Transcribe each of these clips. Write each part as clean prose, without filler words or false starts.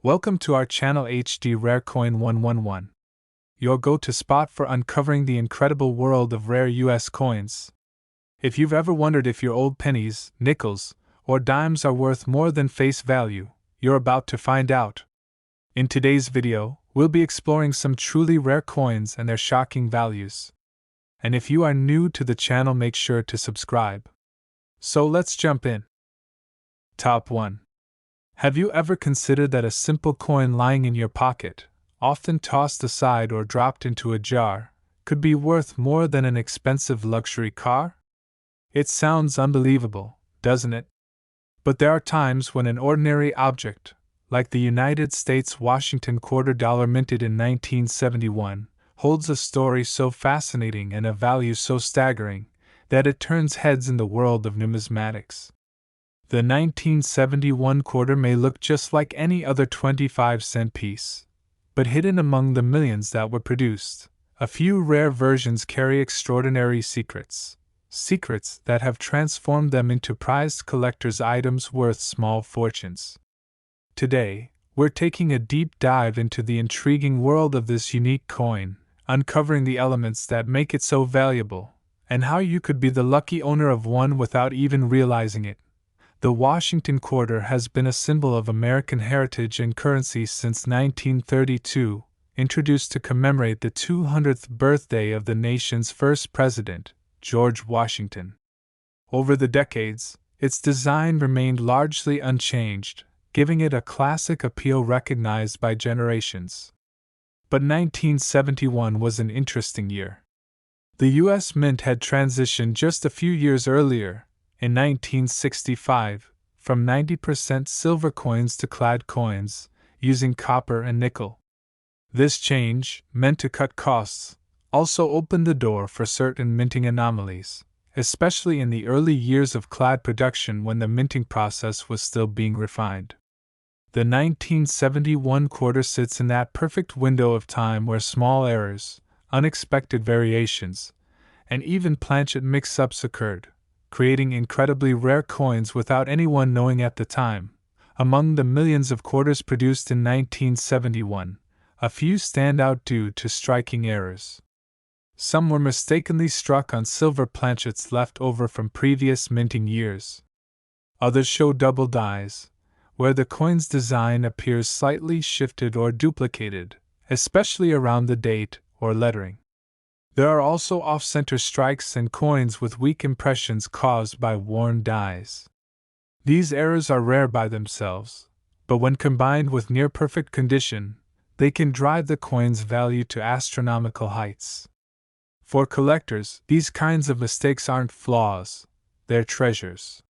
Welcome to our channel HD Rare Coin 111, your go-to spot for uncovering the incredible world of rare US coins. If you've ever wondered if your old pennies, nickels, or dimes are worth more than face value, you're about to find out. In today's video, we'll be exploring some truly rare coins and their shocking values. And if you are new to the channel, make sure to subscribe. So let's jump in. Top 1. Have you ever considered that a simple coin lying in your pocket, often tossed aside or dropped into a jar, could be worth more than an expensive luxury car? It sounds unbelievable, doesn't it? But there are times when an ordinary object, like the United States Washington $quarter minted in 1971, holds a story so fascinating and a value so staggering that it turns heads in the world of numismatics. The 1971 quarter may look just like any other 25-cent piece, but hidden among the millions that were produced, a few rare versions carry extraordinary secrets that have transformed them into prized collector's items worth small fortunes. Today, we're taking a deep dive into the intriguing world of this unique coin, uncovering the elements that make it so valuable, and how you could be the lucky owner of one without even realizing it. The Washington quarter has been a symbol of American heritage and currency since 1932, introduced to commemorate the 200th birthday of the nation's first president, George Washington. Over the decades, its design remained largely unchanged, giving it a classic appeal recognized by generations. But 1971 was an interesting year. The U.S. Mint had transitioned just a few years earlier, in 1965, from 90% silver coins to clad coins, using copper and nickel. This change, meant to cut costs, also opened the door for certain minting anomalies, especially in the early years of clad production when the minting process was still being refined. The 1971 quarter sits in that perfect window of time where small errors, unexpected variations, and even planchet mix-ups occurred, creating incredibly rare coins without anyone knowing at the time. Among the millions of quarters produced in 1971, a few stand out due to striking errors. Some were mistakenly struck on silver planchets left over from previous minting years. Others show double dies, where the coin's design appears slightly shifted or duplicated, especially around the date or lettering. There are also off-center strikes and coins with weak impressions caused by worn dies. These errors are rare by themselves, but when combined with near-perfect condition, they can drive the coin's value to astronomical heights. For collectors, these kinds of mistakes aren't flaws, they're treasures.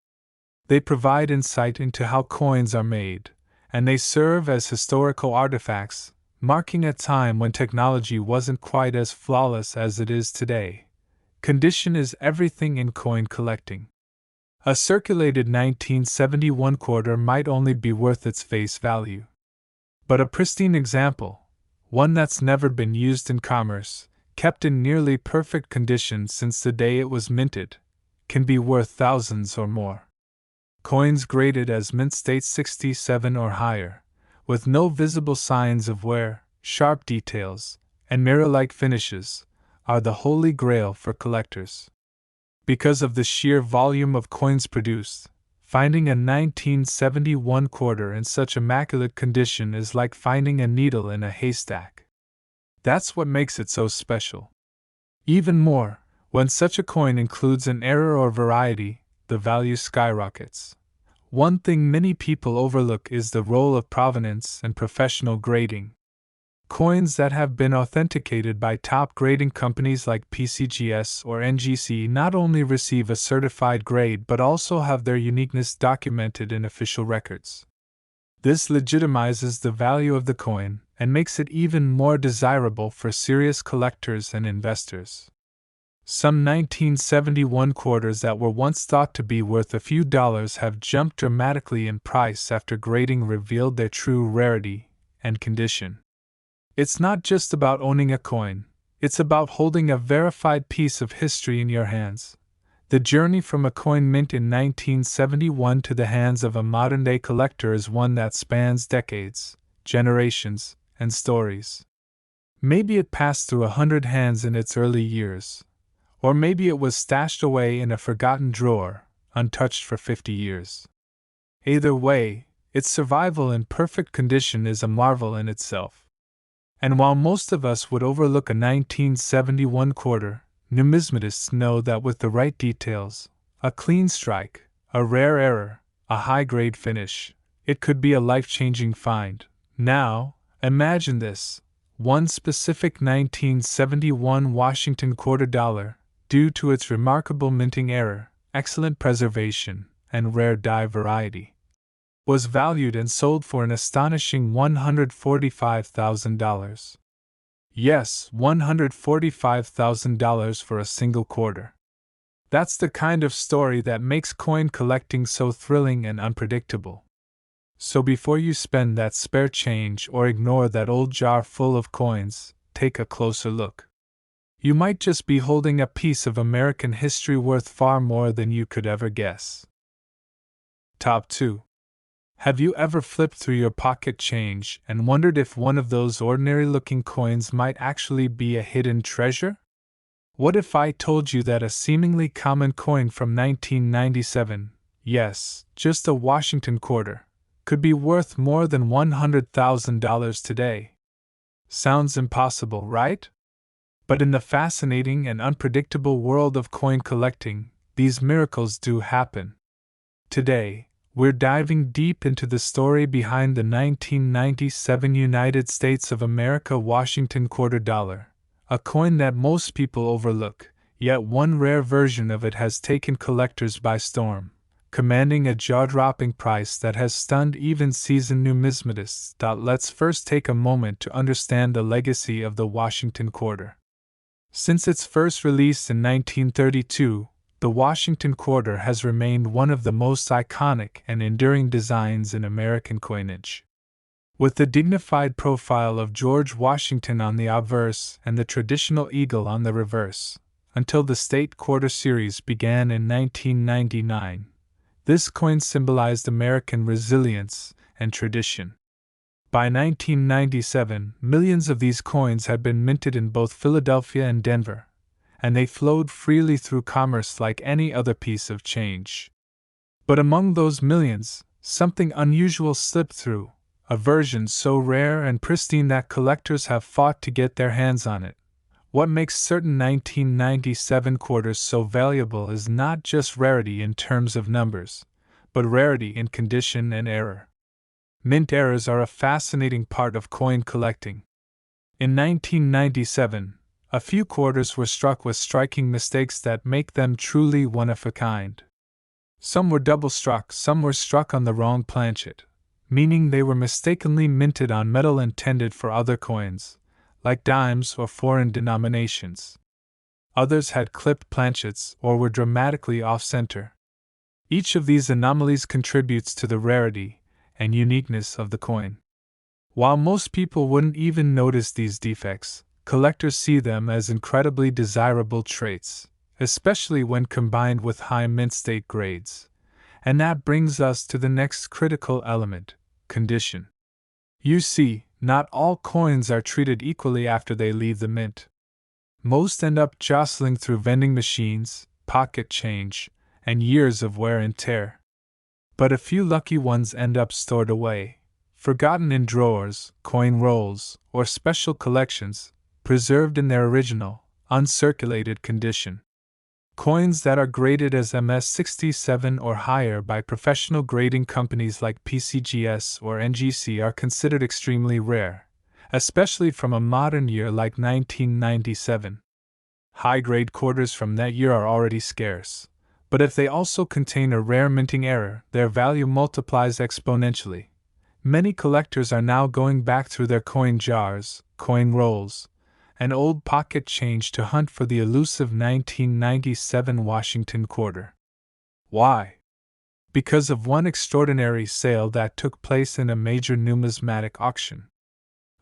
They provide insight into how coins are made, and they serve as historical artifacts, marking a time when technology wasn't quite as flawless as it is today. Condition is everything in coin collecting. A circulated 1971 quarter might only be worth its face value. But a pristine example, one that's never been used in commerce, kept in nearly perfect condition since the day it was minted, can be worth thousands or more. Coins graded as mint state 67 or higher, with no visible signs of wear, sharp details, and mirror-like finishes, are the holy grail for collectors. Because of the sheer volume of coins produced, finding a 1971 quarter in such immaculate condition is like finding a needle in a haystack. That's what makes it so special. Even more, when such a coin includes an error or variety, the value skyrockets. One thing many people overlook is the role of provenance and professional grading. Coins that have been authenticated by top grading companies like PCGS or NGC not only receive a certified grade but also have their uniqueness documented in official records. This legitimizes the value of the coin and makes it even more desirable for serious collectors and investors. Some 1971 quarters that were once thought to be worth a few dollars have jumped dramatically in price after grading revealed their true rarity and condition. It's not just about owning a coin, it's about holding a verified piece of history in your hands. The journey from a coin mint in 1971 to the hands of a modern-day collector is one that spans decades, generations, and stories. Maybe it passed through 100 hands in its early years, or maybe it was stashed away in a forgotten drawer, untouched for 50 years. Either way, its survival in perfect condition is a marvel in itself. And while most of us would overlook a 1971 quarter, numismatists know that with the right details, a clean strike, a rare error, a high-grade finish, it could be a life-changing find. Now, imagine this: one specific 1971 Washington quarter dollar, due to its remarkable minting error, excellent preservation, and rare die variety, was valued and sold for an astonishing $145,000. Yes, $145,000 for a single quarter. That's the kind of story that makes coin collecting so thrilling and unpredictable. So before you spend that spare change or ignore that old jar full of coins, take a closer look. You might just be holding a piece of American history worth far more than you could ever guess. Top 2. Have you ever flipped through your pocket change and wondered if one of those ordinary-looking coins might actually be a hidden treasure? What if I told you that a seemingly common coin from 1997, yes, just a Washington quarter, could be worth more than $100,000 today? Sounds impossible, right? But in the fascinating and unpredictable world of coin collecting, these miracles do happen. Today, we're diving deep into the story behind the 1997 United States of America Washington quarter dollar, a coin that most people overlook, yet one rare version of it has taken collectors by storm, commanding a jaw-dropping price that has stunned even seasoned numismatists. Let's first take a moment to understand the legacy of the Washington quarter. Since its first release in 1932, the Washington quarter has remained one of the most iconic and enduring designs in American coinage. With the dignified profile of George Washington on the obverse and the traditional eagle on the reverse, until the State Quarter Series began in 1999, this coin symbolized American resilience and tradition. By 1997, millions of these coins had been minted in both Philadelphia and Denver, and they flowed freely through commerce like any other piece of change. But among those millions, something unusual slipped through, a version so rare and pristine that collectors have fought to get their hands on it. What makes certain 1997 quarters so valuable is not just rarity in terms of numbers, but rarity in condition and error. Mint errors are a fascinating part of coin collecting. In 1997, a few quarters were struck with striking mistakes that make them truly one of a kind. Some were double struck, some were struck on the wrong planchet, meaning they were mistakenly minted on metal intended for other coins, like dimes or foreign denominations. Others had clipped planchets or were dramatically off-center. Each of these anomalies contributes to the rarity and uniqueness of the coin. While most people wouldn't even notice these defects, collectors see them as incredibly desirable traits, especially when combined with high mint state grades. And that brings us to the next critical element: condition. You see, not all coins are treated equally after they leave the mint. Most end up jostling through vending machines, pocket change, and years of wear and tear. But a few lucky ones end up stored away, forgotten in drawers, coin rolls, or special collections, preserved in their original, uncirculated condition. Coins that are graded as MS-67 or higher by professional grading companies like PCGS or NGC are considered extremely rare, especially from a modern year like 1997. High-grade quarters from that year are already scarce, but if they also contain a rare minting error, their value multiplies exponentially. Many collectors are now going back through their coin jars, coin rolls, and old pocket change to hunt for the elusive 1997 Washington quarter. Why? Because of one extraordinary sale that took place in a major numismatic auction.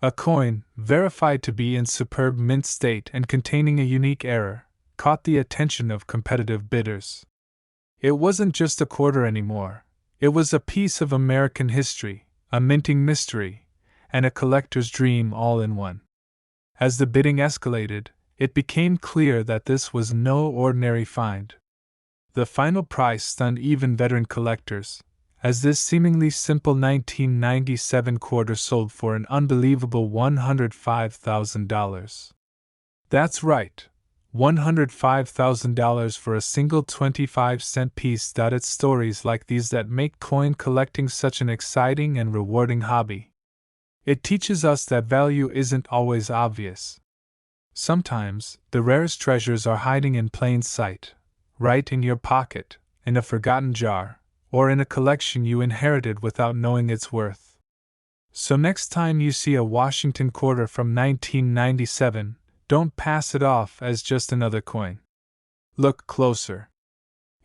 A coin, verified to be in superb mint state and containing a unique error, caught the attention of competitive bidders. It wasn't just a quarter anymore, it was a piece of American history, a minting mystery, and a collector's dream all in one. As the bidding escalated, it became clear that this was no ordinary find. The final price stunned even veteran collectors, as this seemingly simple 1997 quarter sold for an unbelievable $105,000. That's right, $105,000 for a single 25-cent piece. It's stories like these that make coin collecting such an exciting and rewarding hobby. It teaches us that value isn't always obvious. Sometimes, the rarest treasures are hiding in plain sight, right in your pocket, in a forgotten jar, or in a collection you inherited without knowing its worth. So next time you see a Washington quarter from 1997, don't pass it off as just another coin. Look closer.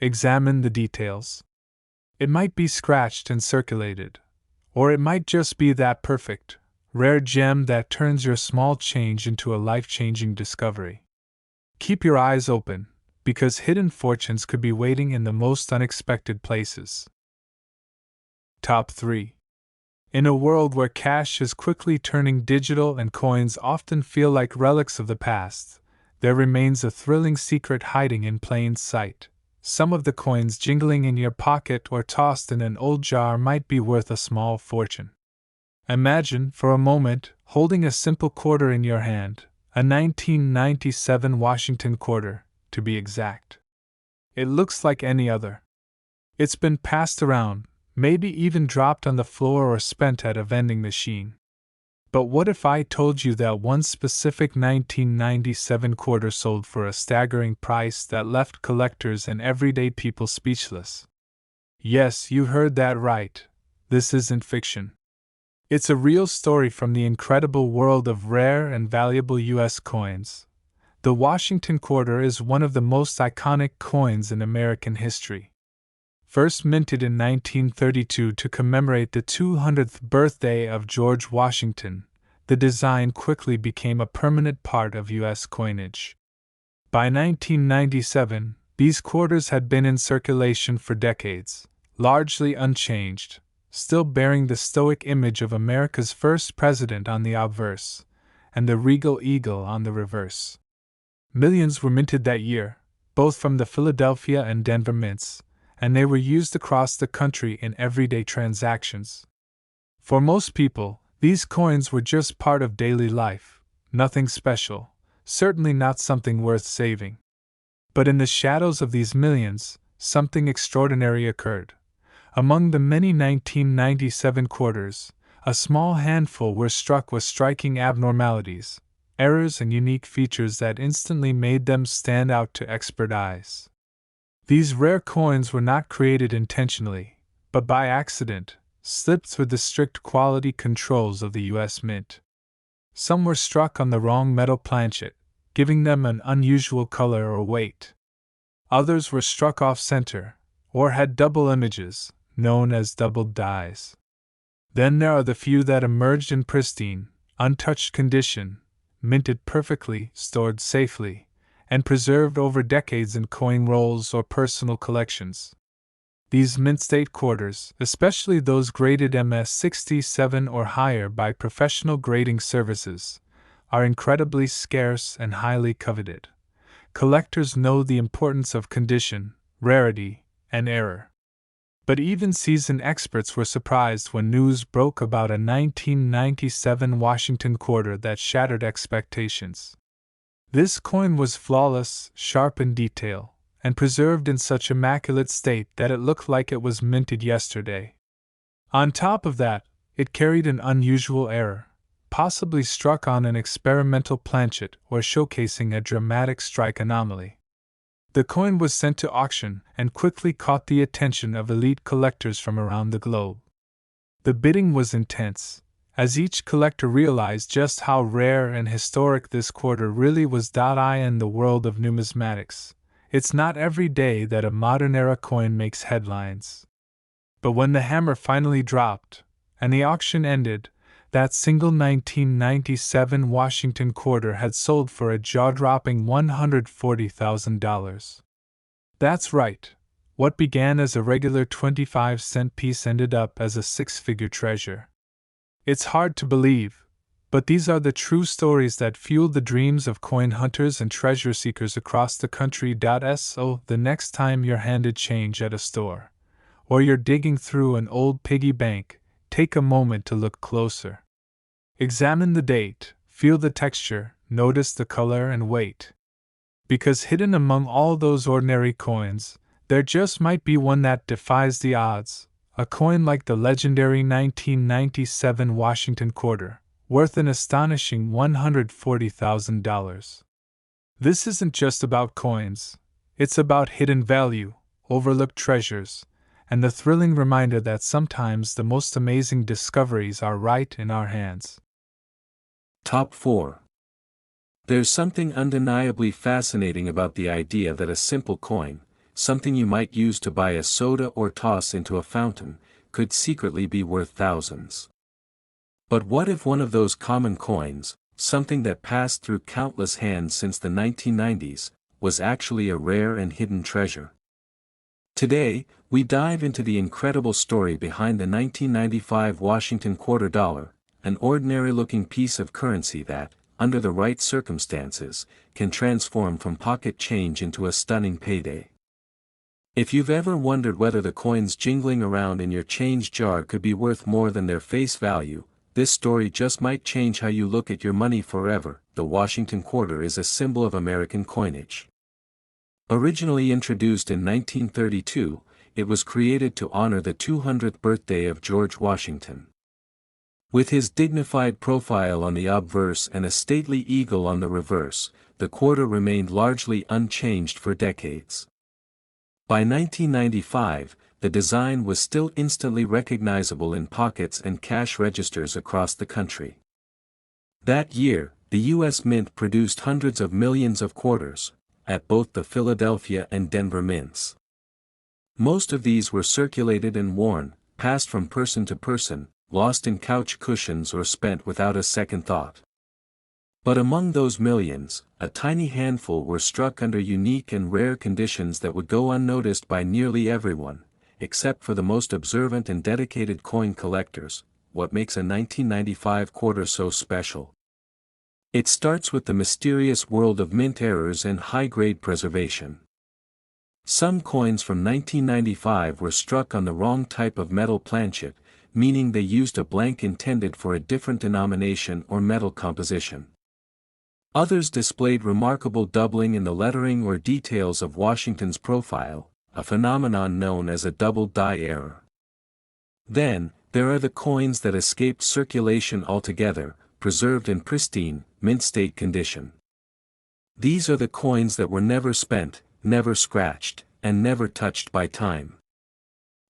Examine the details. It might be scratched and circulated, or it might just be that perfect, rare gem that turns your small change into a life-changing discovery. Keep your eyes open, because hidden fortunes could be waiting in the most unexpected places. Top 3. In a world where cash is quickly turning digital and coins often feel like relics of the past, there remains a thrilling secret hiding in plain sight. Some of the coins jingling in your pocket or tossed in an old jar might be worth a small fortune. Imagine, for a moment, holding a simple quarter in your hand, a 1997 Washington quarter, to be exact. It looks like any other. It's been passed around, maybe even dropped on the floor or spent at a vending machine. But what if I told you that one specific 1997 quarter sold for a staggering price that left collectors and everyday people speechless? Yes, you heard that right. This isn't fiction. It's a real story from the incredible world of rare and valuable U.S. coins. The Washington quarter is one of the most iconic coins in American history. First minted in 1932 to commemorate the 200th birthday of George Washington, the design quickly became a permanent part of U.S. coinage. By 1997, these quarters had been in circulation for decades, largely unchanged, still bearing the stoic image of America's first president on the obverse, and the regal eagle on the reverse. Millions were minted that year, both from the Philadelphia and Denver mints, and they were used across the country in everyday transactions. For most people, these coins were just part of daily life, nothing special, certainly not something worth saving. But in the shadows of these millions, something extraordinary occurred. Among the many 1997 quarters, a small handful were struck with striking abnormalities, errors, and unique features that instantly made them stand out to expert eyes. These rare coins were not created intentionally, but by accident, slipped through the strict quality controls of the U.S. Mint. Some were struck on the wrong metal planchet, giving them an unusual color or weight. Others were struck off-center, or had double images, known as doubled dies. Then there are the few that emerged in pristine, untouched condition, minted perfectly, stored safely, and preserved over decades in coin rolls or personal collections. These mint state quarters, especially those graded MS-67 or higher by professional grading services, are incredibly scarce and highly coveted. Collectors know the importance of condition, rarity, and error. But even seasoned experts were surprised when news broke about a 1997 Washington quarter that shattered expectations. This coin was flawless, sharp in detail, and preserved in such immaculate state that it looked like it was minted yesterday. On top of that, it carried an unusual error, possibly struck on an experimental planchet or showcasing a dramatic strike anomaly. The coin was sent to auction and quickly caught the attention of elite collectors from around the globe. The bidding was intense, as each collector realized just how rare and historic this quarter really was. In the world of numismatics, it's not every day that a modern-era coin makes headlines. But when the hammer finally dropped, and the auction ended, that single 1997 Washington quarter had sold for a jaw-dropping $140,000. That's right, what began as a regular 25-cent piece ended up as a six-figure treasure. It's hard to believe, but these are the true stories that fuel the dreams of coin hunters and treasure seekers across the country. So, the next time you're handed change at a store, or you're digging through an old piggy bank, take a moment to look closer. Examine the date, feel the texture, notice the color and weight. Because hidden among all those ordinary coins, there just might be one that defies the odds, a coin like the legendary 1997 Washington quarter, worth an astonishing $140,000. This isn't just about coins, it's about hidden value, overlooked treasures, and the thrilling reminder that sometimes the most amazing discoveries are right in our hands. Top 4. There's something undeniably fascinating about the idea that a simple coin, something you might use to buy a soda or toss into a fountain, could secretly be worth thousands. But what if one of those common coins, something that passed through countless hands since the 1990s, was actually a rare and hidden treasure? Today, we dive into the incredible story behind the 1995 Washington quarter dollar, an ordinary-looking piece of currency that, under the right circumstances, can transform from pocket change into a stunning payday. If you've ever wondered whether the coins jingling around in your change jar could be worth more than their face value, this story just might change how you look at your money forever. The Washington quarter is a symbol of American coinage. Originally introduced in 1932, it was created to honor the 200th birthday of George Washington. With his dignified profile on the obverse and a stately eagle on the reverse, the quarter remained largely unchanged for decades. By 1995, the design was still instantly recognizable in pockets and cash registers across the country. That year, the U.S. Mint produced hundreds of millions of quarters, at both the Philadelphia and Denver mints. Most of these were circulated and worn, passed from person to person, lost in couch cushions or spent without a second thought. But among those millions, a tiny handful were struck under unique and rare conditions that would go unnoticed by nearly everyone, except for the most observant and dedicated coin collectors. What makes a 1995 quarter so special? It starts with the mysterious world of mint errors and high-grade preservation. Some coins from 1995 were struck on the wrong type of metal planchet, meaning they used a blank intended for a different denomination or metal composition. Others displayed remarkable doubling in the lettering or details of Washington's profile, a phenomenon known as a double die error. Then, there are the coins that escaped circulation altogether, preserved in pristine, mint-state condition. These are the coins that were never spent, never scratched, and never touched by time.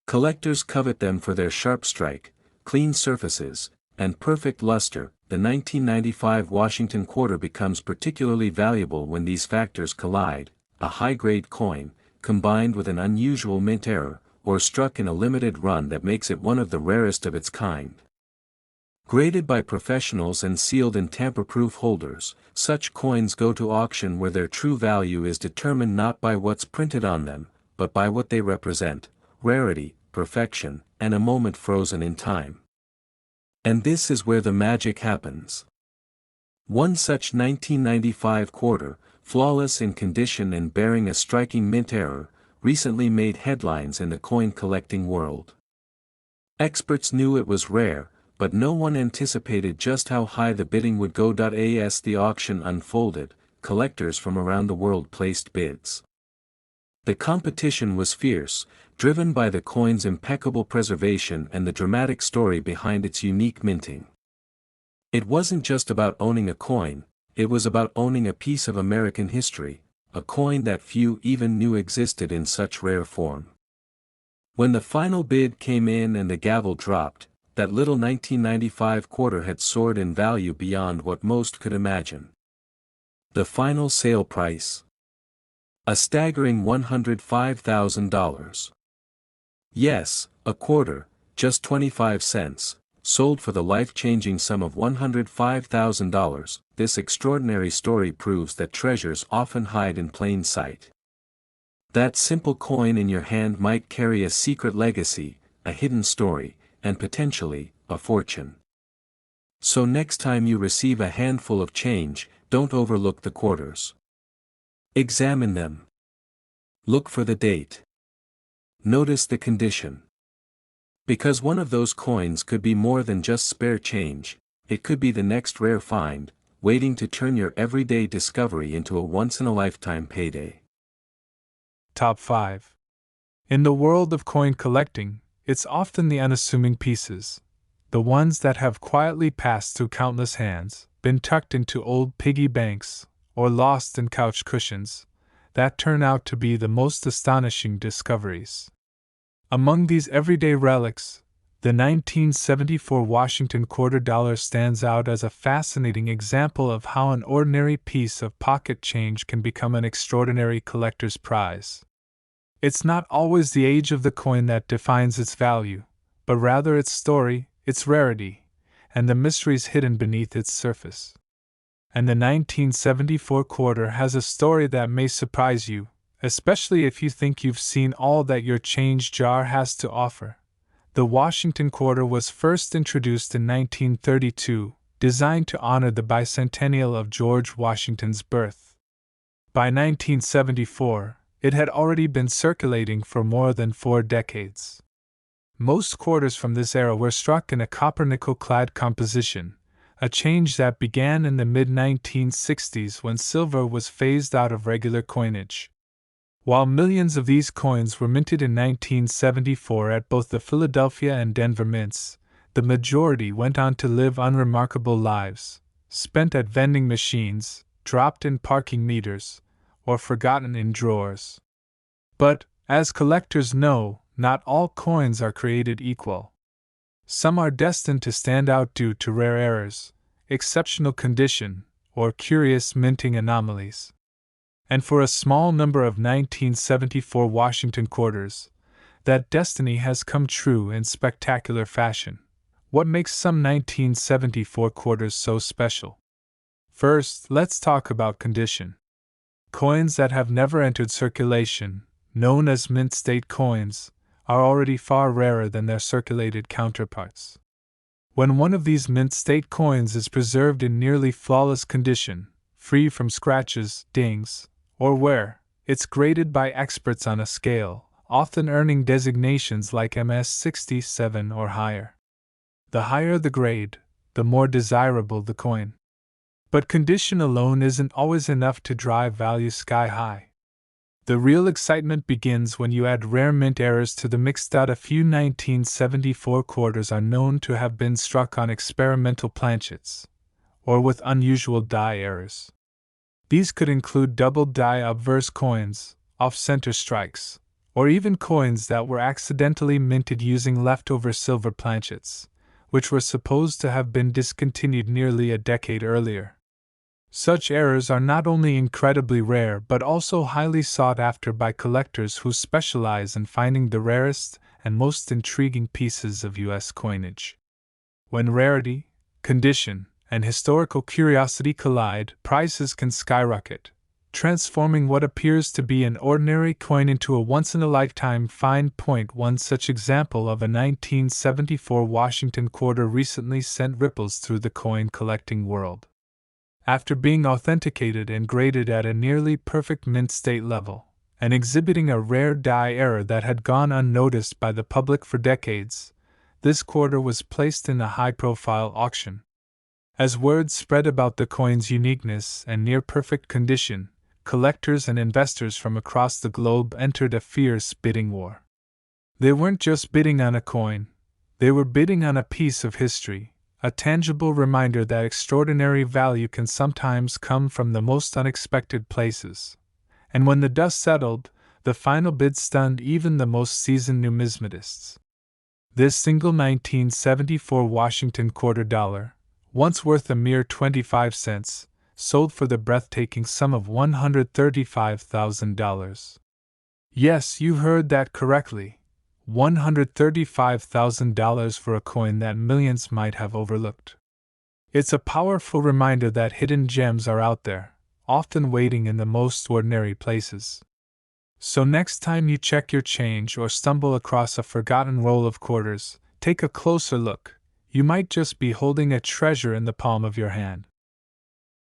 Collectors covet them for their sharp strike, clean surfaces, and perfect luster. The 1995 Washington quarter becomes particularly valuable when these factors collide: a high-grade coin, combined with an unusual mint error, or struck in a limited run that makes it one of the rarest of its kind. Graded by professionals and sealed in tamper-proof holders, such coins go to auction where their true value is determined not by what's printed on them, but by what they represent: rarity, perfection, and a moment frozen in time. And this is where the magic happens. One such 1995 quarter, flawless in condition and bearing a striking mint error, recently made headlines in the coin collecting world. Experts knew it was rare, but no one anticipated just how high the bidding would go. As the auction unfolded, collectors from around the world placed bids. The competition was fierce, driven by the coin's impeccable preservation and the dramatic story behind its unique minting. It wasn't just about owning a coin, it was about owning a piece of American history, a coin that few even knew existed in such rare form. When the final bid came in and the gavel dropped, that little 1995 quarter had soared in value beyond what most could imagine. The final sale price? A staggering $105,000. Yes, a quarter, just 25 cents, sold for the life-changing sum of $105,000. This extraordinary story proves that treasures often hide in plain sight. That simple coin in your hand might carry a secret legacy, a hidden story, and potentially, a fortune. So next time you receive a handful of change, don't overlook the quarters. Examine them. Look for the date. Notice the condition. Because one of those coins could be more than just spare change, it could be the next rare find, waiting to turn your everyday discovery into a once-in-a-lifetime payday. Top 5. In the world of coin collecting, it's often the unassuming pieces, the ones that have quietly passed through countless hands, been tucked into old piggy banks, or lost in couch cushions, that turn out to be the most astonishing discoveries. Among these everyday relics, the 1974 Washington quarter dollar stands out as a fascinating example of how an ordinary piece of pocket change can become an extraordinary collector's prize. It's not always the age of the coin that defines its value, but rather its story, its rarity, and the mysteries hidden beneath its surface. And the 1974 quarter has a story that may surprise you, especially if you think you've seen all that your change jar has to offer. The Washington quarter was first introduced in 1932, designed to honor the bicentennial of George Washington's birth. By 1974, it had already been circulating for more than 4 decades. Most quarters from this era were struck in a copper-nickel-clad composition, a change that began in the mid-1960s when silver was phased out of regular coinage. While millions of these coins were minted in 1974 at both the Philadelphia and Denver mints, the majority went on to live unremarkable lives, spent at vending machines, dropped in parking meters, or forgotten in drawers. But, as collectors know, not all coins are created equal. Some are destined to stand out due to rare errors, exceptional condition, or curious minting anomalies. And for a small number of 1974 Washington quarters, that destiny has come true in spectacular fashion. What makes some 1974 quarters so special? First, let's talk about condition. Coins that have never entered circulation, known as mint state coins, are already far rarer than their circulated counterparts. When one of these mint state coins is preserved in nearly flawless condition, free from scratches, dings, or wear, it's graded by experts on a scale, often earning designations like MS-67 or higher. The higher the grade, the more desirable the coin. But condition alone isn't always enough to drive value sky high. The real excitement begins when you add rare mint errors to the mix. A few 1974 quarters are known to have been struck on experimental planchets, or with unusual die errors. These could include double die obverse coins, off-center strikes, or even coins that were accidentally minted using leftover silver planchets, which were supposed to have been discontinued nearly a decade earlier. Such errors are not only incredibly rare but also highly sought after by collectors who specialize in finding the rarest and most intriguing pieces of U.S. coinage. When rarity, condition, and historical curiosity collide, prices can skyrocket, transforming what appears to be an ordinary coin into a once-in-a-lifetime find. One such example of a 1974 Washington quarter recently sent ripples through the coin collecting world. After being authenticated and graded at a nearly perfect mint state level, and exhibiting a rare die error that had gone unnoticed by the public for decades, this quarter was placed in a high-profile auction. As word spread about the coin's uniqueness and near-perfect condition, collectors and investors from across the globe entered a fierce bidding war. They weren't just bidding on a coin, they were bidding on a piece of history, a tangible reminder that extraordinary value can sometimes come from the most unexpected places. And when the dust settled, the final bid stunned even the most seasoned numismatists. This single 1974 Washington quarter dollar, once worth a mere 25 cents, sold for the breathtaking sum of $135,000. Yes, you heard that correctly. $135,000 for a coin that millions might have overlooked. It's a powerful reminder that hidden gems are out there, often waiting in the most ordinary places. So next time you check your change or stumble across a forgotten roll of quarters, take a closer look. you might just be holding a treasure in the palm of your hand.